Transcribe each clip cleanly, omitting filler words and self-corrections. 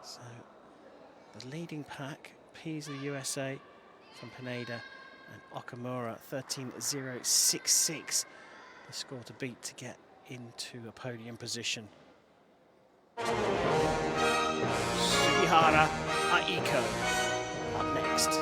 So the leading pack, Pease of the USA from Pineda and Okamura, 13.066. The score to beat to get into a podium position. Sugihara, Aiko up next.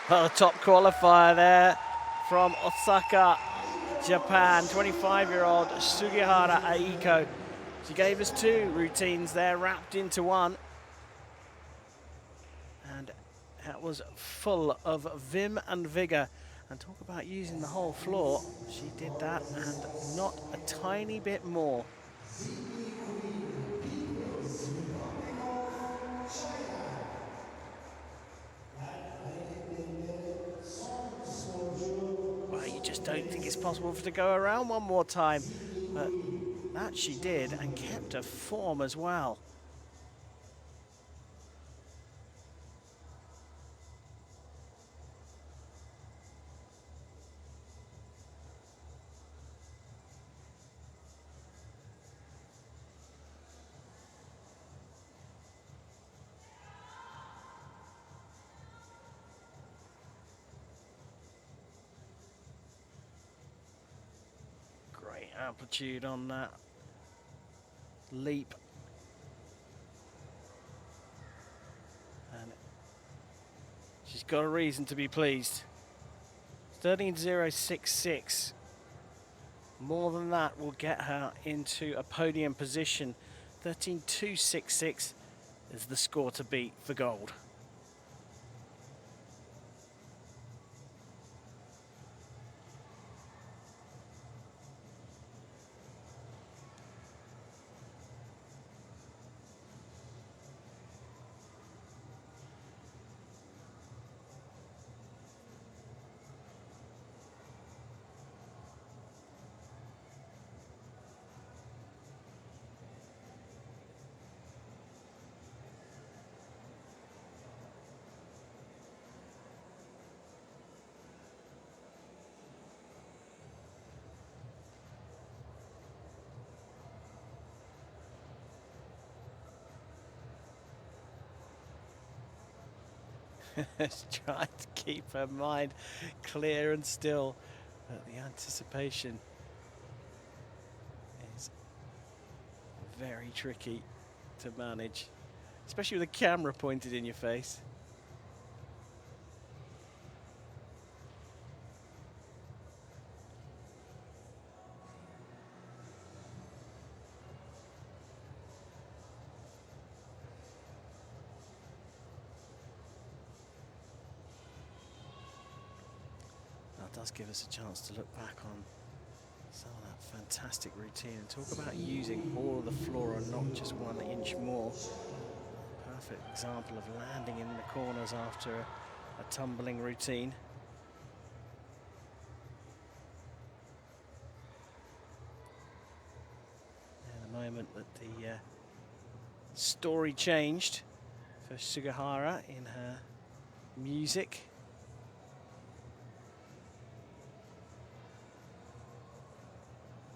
Well, the top qualifier there from Osaka, Japan, 25-year-old Sugihara Aiko. She gave us two routines there, wrapped into one. And that was full of vim and vigor. And talk about using the whole floor. She did that and not a tiny bit more. Don't think it's possible for her to go around one more time, but that she did and kept her form as well. Amplitude on that leap, and she's got a reason to be pleased. 13.066. More than that will get her into a podium position. 13.266 is the score to beat for gold. Trying to keep her mind clear and still, but the anticipation is very tricky to manage, especially with a camera pointed in your face. Does give us a chance to look back on some of that fantastic routine and talk about using all of the floor and not just 1 inch more. Perfect example of landing in the corners after a tumbling routine. And the moment that the story changed for Sugihara in her music.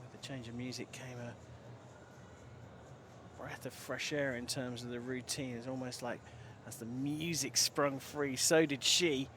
With the change of music came a breath of fresh air in terms of the routine. It's almost like as the music sprung free, so did she.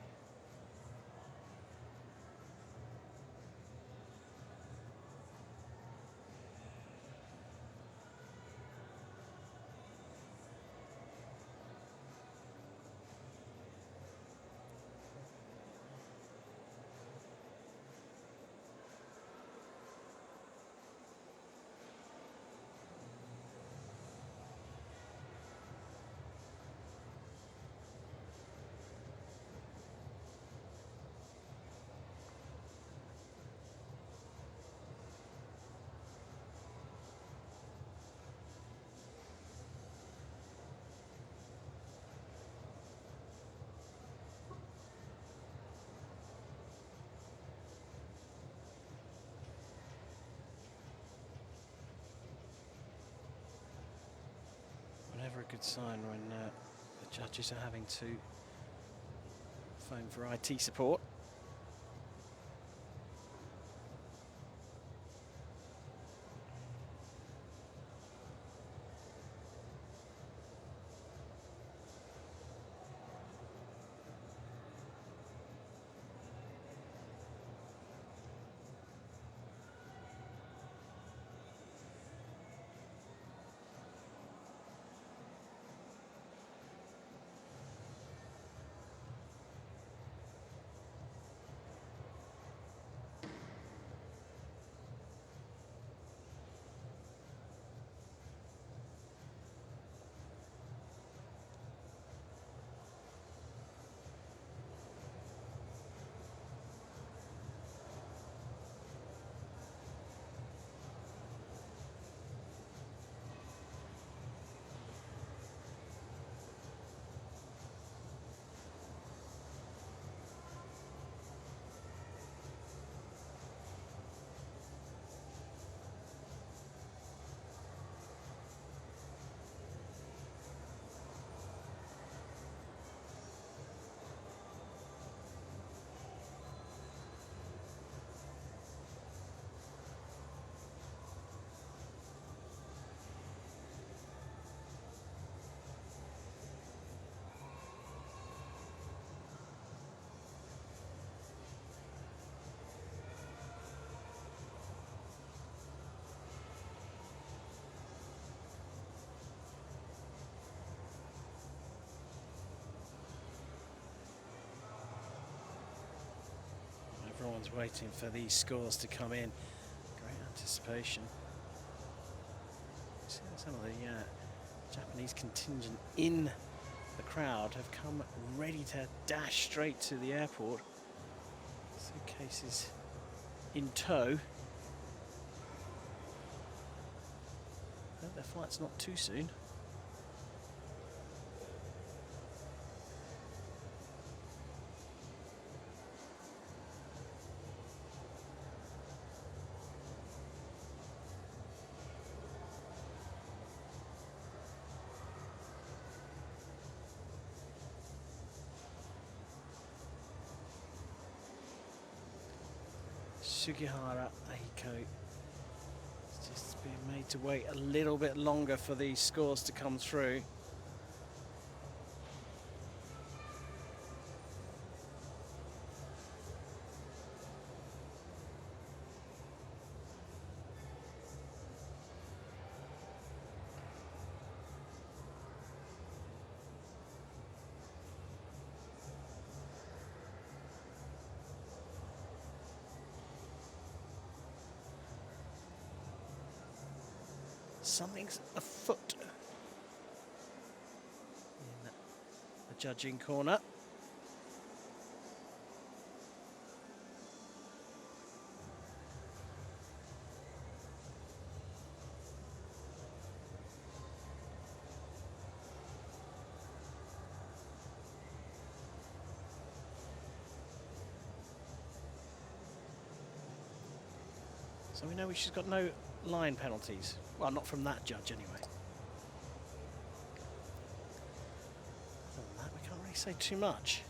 Never a good sign when the judges are having to phone for IT support. Everyone's waiting for these scores to come in. Great anticipation. See some of the Japanese contingent in the crowd have come ready to dash straight to the airport. Suitcases in tow. Hope their flight's not too soon. Sugihara, Aiko, it's just being made to wait a little bit longer for these scores to come through. Something's afoot in the judging corner. So we know she's got no line penalties. Well, not from that judge anyway. really say too much.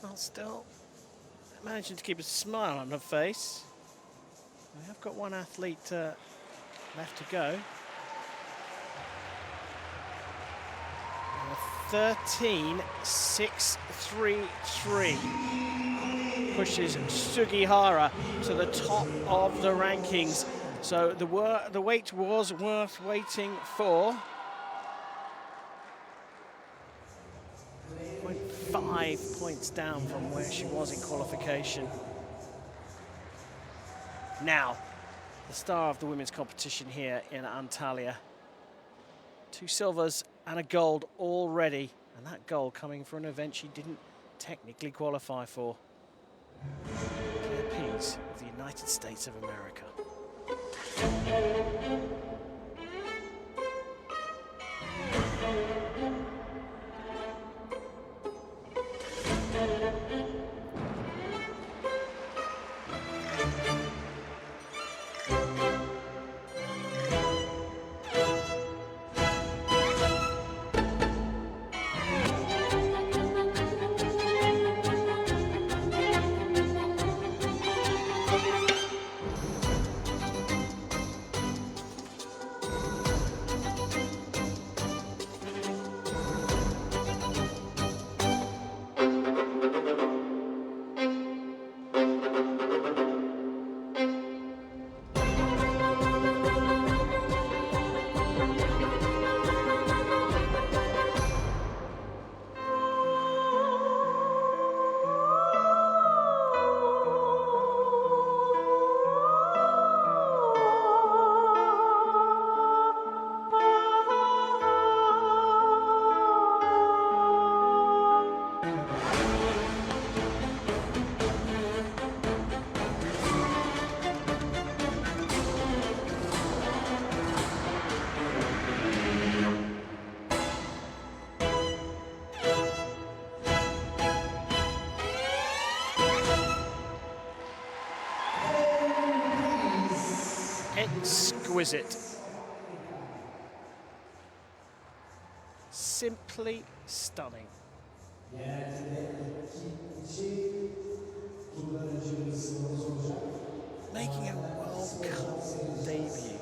Well, still managing to keep a smile on her face. We have got one athlete left to go. 13.633 pushes Sugihara to the top of the rankings. So the wait was worth waiting for. 5 points down from where she was in qualification. Now, the star of the women's competition here in Antalya. 2 silvers and a gold already, and that gold coming for an event she didn't technically qualify for. Pease of the United States of America. Exquisite. Simply stunning. Making a World Cup debut.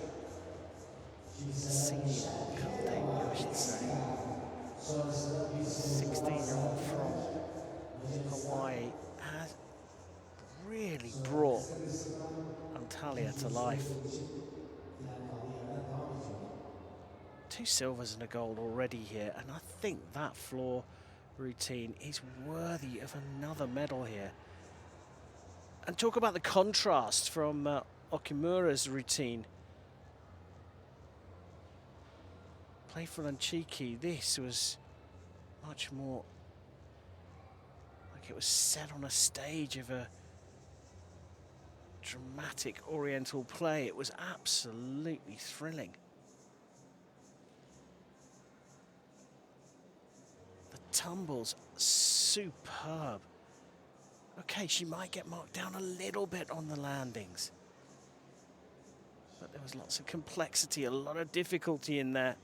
Singing World Cup debut, I should say. 16-year-old from Hawaii has really brought Antalya to life. 2 silvers and a gold already here, and I think that floor routine is worthy of another medal here. And talk about the contrast from Okumura's routine. Playful and cheeky. This was much more like it was set on a stage of a dramatic oriental play. It was absolutely thrilling. The tumbles, superb. Okay, she might get marked down a little bit on the landings, but there was lots of complexity, a lot of difficulty in there.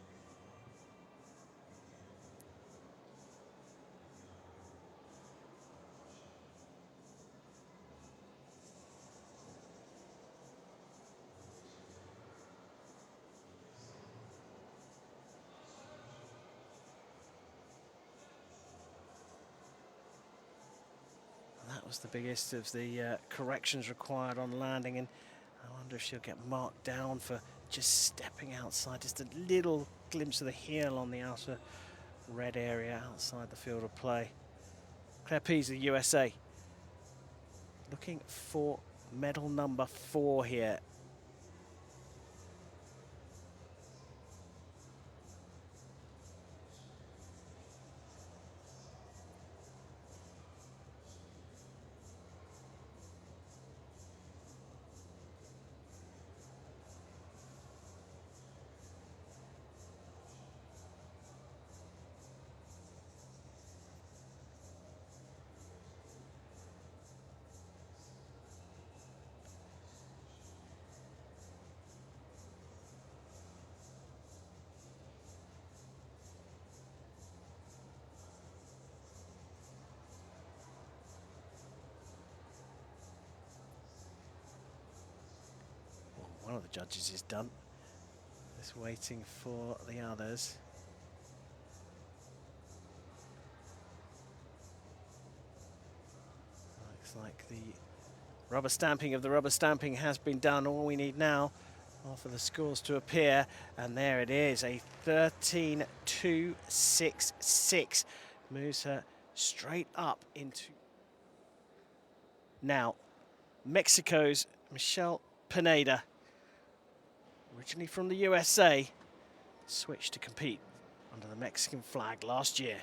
That was the biggest of the corrections required on landing, and I wonder if she'll get marked down for just stepping outside, just a little glimpse of the heel on the outer red area outside the field of play. Pease, the USA, looking for medal number 4 here. One of the judges is done. Just waiting for the others. Looks like the rubber stamping of the rubber stamping has been done. All we need now are for the scores to appear, and there it is, a 13.266. Moves her straight up into now Mexico's Michelle Pineda, originally from the USA, switched to compete under the Mexican flag last year.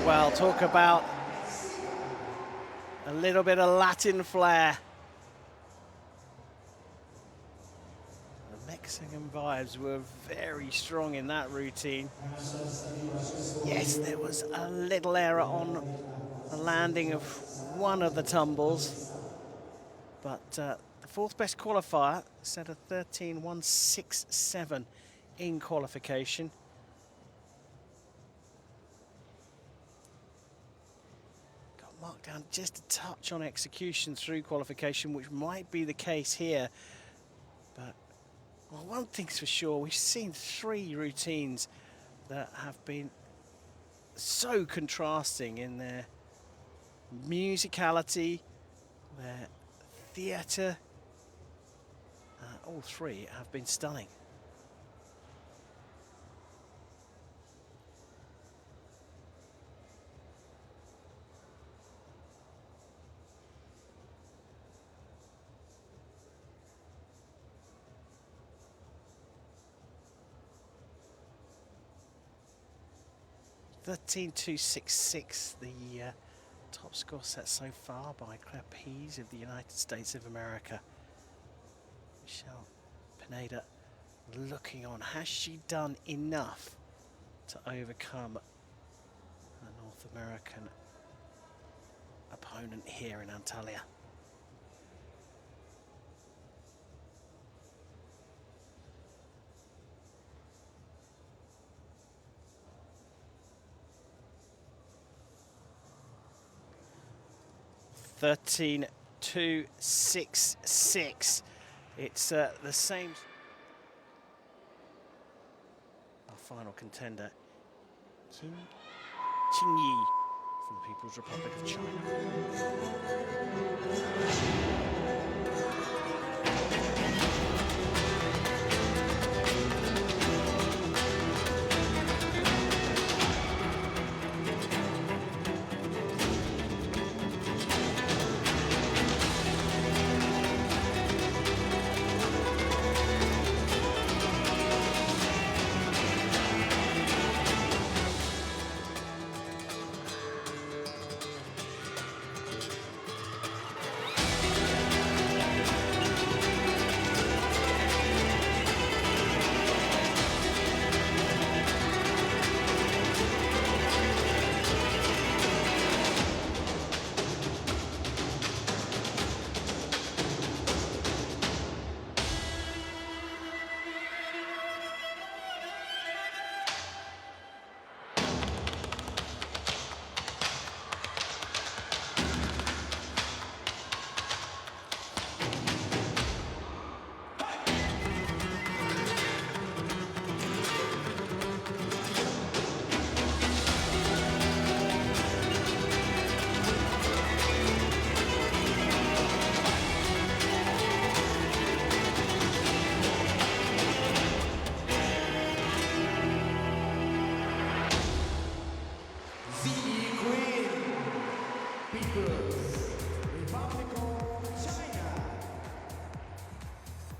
Well, talk about a little bit of Latin flair. The Mexican vibes were very strong in that routine. Yes, there was a little error on the landing of one of the tumbles, but the fourth best qualifier set a 13.167 in qualification. Marked down just a touch on execution through qualification, which might be the case here. But well, one thing's for sure, we've seen 3 routines that have been so contrasting in their musicality, their theatre. All 3 have been stunning. 13.266, the top score set so far by Claire Pease of the United States of America. Michelle Pineda looking on. Has she done enough to overcome a North American opponent here in Antalya? (13.266). It's the same. Our final contender, Qing Yi from the People's Republic of China.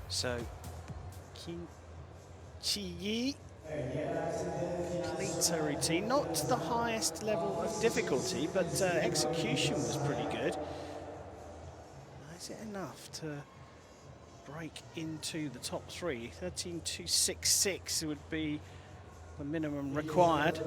So, Qing Yi completes her routine. Not the highest level of difficulty, but execution was pretty good. Is it enough to break into the top three? 13.266 would be the minimum required.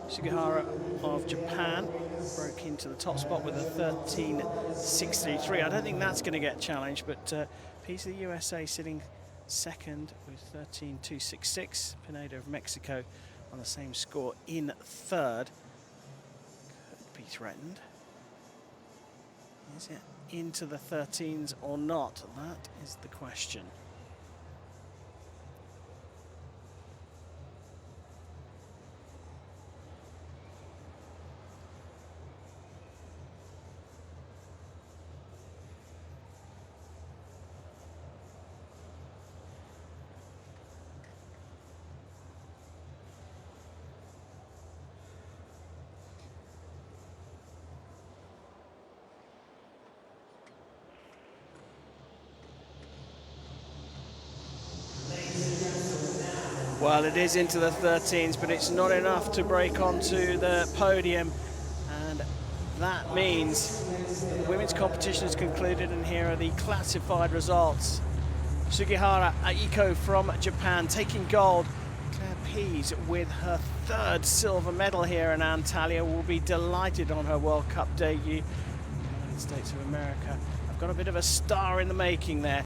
Sugihara of Japan broke into the top spot with a 13.633. I don't think that's going to get challenged, but Pease of the USA sitting second with 13.266. Pineda of Mexico on the same score in third. Could be threatened. Is it into the 13s or not? That is the question. Well, it is into the 13s, but it's not enough to break onto the podium. And that means that the women's competition is concluded, and here are the classified results. Sugihara Aiko from Japan taking gold. Claire Pease with her third silver medal here in Antalya will be delighted on her World Cup debut. The United States of America have got a bit of a star in the making there.